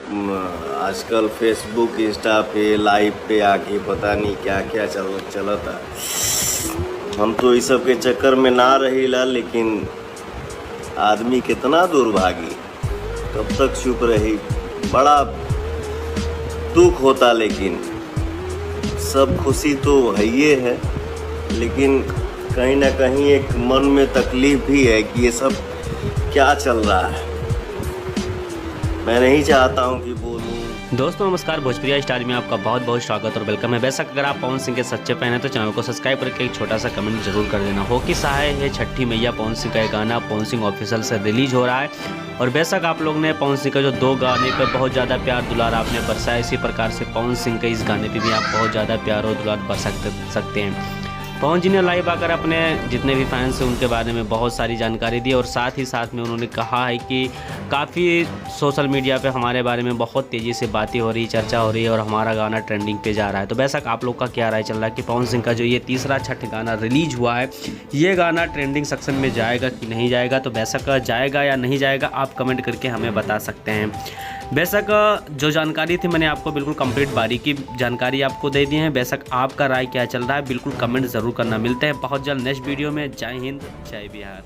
आजकल Facebook Insta पे live पे आके पता नहीं क्या क्या चलता। हम तो इस सब के चक्कर में ना रहीला, लेकिन आदमी कितना दुर्भागी, कब तक चुप रही। बड़ा दुख होता, लेकिन सब खुशी तो है ये है, लेकिन कहीं ना कहीं एक मन में तकलीफ भी है कि ये सब क्या चल रहा है। मैं नहीं चाहता हूं कि बोलूं। दोस्तों नमस्कार, भोजपुरिया स्टार में आपका बहुत बहुत स्वागत और वेलकम है। बेशक अगर आप पवन सिंह के सच्चे फैन हैं तो चैनल को सब्सक्राइब करके एक छोटा सा कमेंट जरूर कर देना। हो कि सहाय है छठी मैया पवन सिंह का गाना पवन सिंह ऑफिशियल से रिलीज हो रहा है। और बेशक आप लोग ने पवन सिंह का जो 2 गाने पर बहुत ज़्यादा प्यार दुलार आपने बरसाया, इसी प्रकार से पवन सिंह के इस गाने पर भी आप बहुत ज़्यादा प्यार और दुलार बरसा सकते हैं। पवन जी ने लाइव आकर अपने जितने भी फैंस हैं उनके बारे में बहुत सारी जानकारी दी और साथ ही साथ में उन्होंने कहा है कि काफ़ी सोशल मीडिया पे हमारे बारे में बहुत तेज़ी से बातें हो रही, चर्चा हो रही है और हमारा गाना ट्रेंडिंग पे जा रहा है। तो बेशक आप लोग का क्या राय चल रहा है कि पवन सिंह का जो ये तीसरा छठ गाना रिलीज हुआ है, ये गाना ट्रेंडिंग सेक्शन में जाएगा कि नहीं जाएगा? तो बेशक जाएगा या नहीं जाएगा आप कमेंट करके हमें बता सकते हैं। बेशक जो जानकारी थी मैंने आपको बिल्कुल कंप्लीट बारीकी जानकारी आपको दे दी है। बेशक आपका राय क्या चल रहा है बिल्कुल कमेंट ज़रूर करना। मिलते हैं बहुत जल्द नेक्स्ट वीडियो में। जय हिंद, जय बिहार।